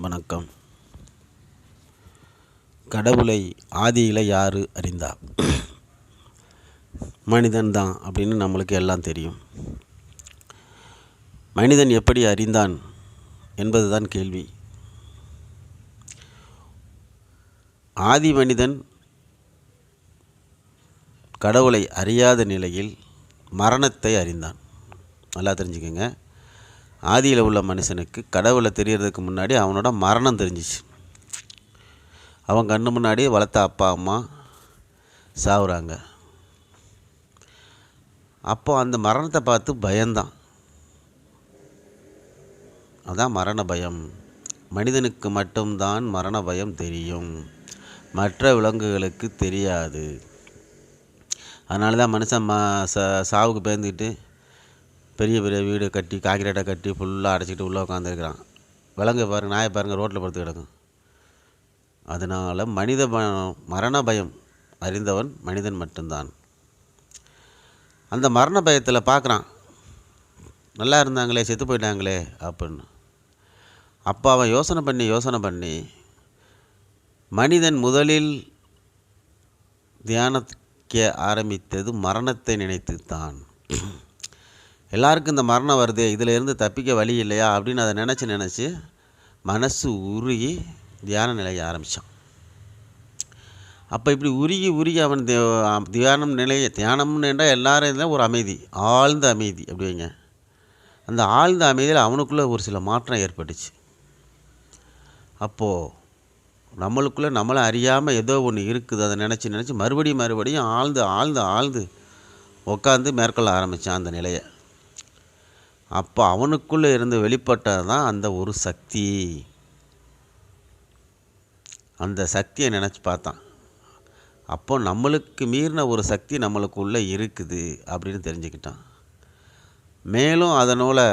வணக்கம். கடவுளை ஆதியில் யார் அறிந்தா? மனிதன்தான் அப்படின்னு நம்மளுக்கு எல்லாம் தெரியும். மனிதன் எப்படி அறிந்தான் என்பதுதான் கேள்வி. ஆதி மனிதன் கடவுளை அறியாத நிலையில் மரணத்தை அறிந்தான். நல்லா தெரிஞ்சுக்கோங்க. ஆதியில் உள்ள மனுஷனுக்கு கடவுளை தெரியறதுக்கு முன்னாடி அவனோட மரணம் தெரிஞ்சிச்சு. அவன் கண்ணு முன்னாடி வளர்த்த அப்பா அம்மா சாவுறாங்க. அப்போ அந்த மரணத்தை பார்த்து பயந்தான். அதான் மரண பயம். மனிதனுக்கு மட்டும்தான் மரண பயம் தெரியும், மற்ற விலங்குகளுக்கு தெரியாது. அதனால தான் மனுஷன் சாவுக்கு பயந்துக்கிட்டு பெரிய பெரிய வீடு கட்டி காங்கிரீட்டை கட்டி ஃபுல்லாக அடைச்சிக்கிட்டு உள்ளே உட்காந்துருக்கிறான். விலங்கு பாருங்கள், நாயை பாருங்கள், ரோட்டில் படுத்து கிடக்கும். அதனால் மரண பயம் அறிந்தவன் மனிதன் மட்டும்தான். அந்த மரண பயத்தில் பார்க்குறான், நல்லா இருந்தாங்களே செத்து போயிட்டாங்களே அப்படின்னு. அப்போ அவன் யோசனை பண்ணி மனிதன் முதலில் தியானிக்க ஆரம்பித்தது மரணத்தை நினைத்து தான். எல்லாருக்கும் இந்த மரணம் வருதே, இதில் இருந்து தப்பிக்க வழி இல்லையா அப்படின்னு அதை நினச்சி மனசு உருகி தியான நிலையை ஆரம்பித்தான். அப்போ இப்படி உருகி அவன் தியானம்னு என்றால் எல்லாரும் இருந்தால் ஒரு அமைதி, ஆழ்ந்த அமைதி. அப்படி வைங்க. அந்த ஆழ்ந்த அமைதியில் அவனுக்குள்ளே ஒரு சில மாற்றம் ஏற்பட்டுச்சு. அப்போது நம்மளுக்குள்ளே நம்மளை அறியாமல் ஏதோ ஒன்று இருக்குது. அதை நினச்சி மறுபடியும் ஆழ்ந்து உட்காந்து மேற்கொள்ள ஆரம்பித்தான் அந்த நிலையை. அப்போ அவனுக்குள்ளே இருந்து வெளிப்பட்டது தான் அந்த ஒரு சக்தி. அந்த சக்தியை நினச்சி பார்த்தான். அப்போ நம்மளுக்கு மீறின ஒரு சக்தி நம்மளுக்குள்ளே இருக்குது அப்படின்னு தெரிஞ்சுக்கிட்டான். மேலும் அதனால்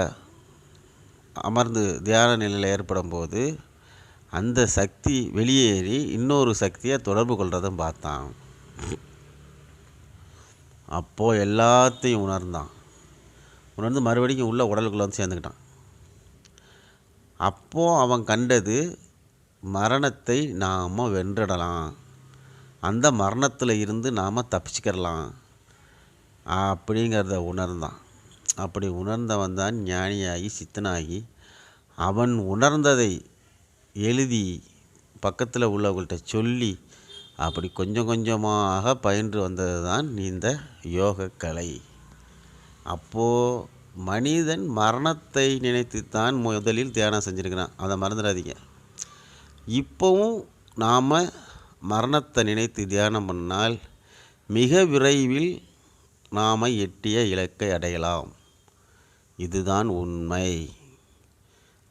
அமர்ந்து தியான நிலையில் ஏற்படும் போது அந்த சக்தி வெளியேறி இன்னொரு சக்தியை தொடர்பு கொள்றதும் பார்த்தான். அப்போது எல்லாத்தையும் உணர்ந்து மறுபடியும் உள்ள உடலுக்குள்ளே வந்து சேர்ந்துக்கிட்டான். அப்போது அவன் கண்டது மரணத்தை நாம் வென்றிடலாம், அந்த மரணத்தில் இருந்து நாம் தப்பிச்சுக்கிடலாம் அப்படிங்கிறத உணர்ந்தான். அப்படி உணர்ந்தவன் தான் ஞானியாகி சித்தனாகி அவன் உணர்ந்ததை எழுதி பக்கத்தில் உள்ளவங்கள்ட்ட சொல்லி அப்படி கொஞ்சம் கொஞ்சமாக பயின்று வந்தது தான் இந்த யோக கலை. அப்போது மனிதன் மரணத்தை நினைத்து தான் முதலில் தியானம் செஞ்சுருக்கிறான், அதை மறந்துடாதீங்க. இப்போவும் நாம் மரணத்தை நினைத்து தியானம் பண்ணால் மிக விரைவில் நாம் எட்டிய இலக்கை அடையலாம். இதுதான் உண்மை.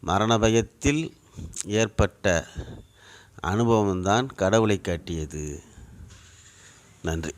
மரண பயத்தில் ஏற்பட்ட அனுபவம்தான் கடவுளை காட்டியது. நன்றி.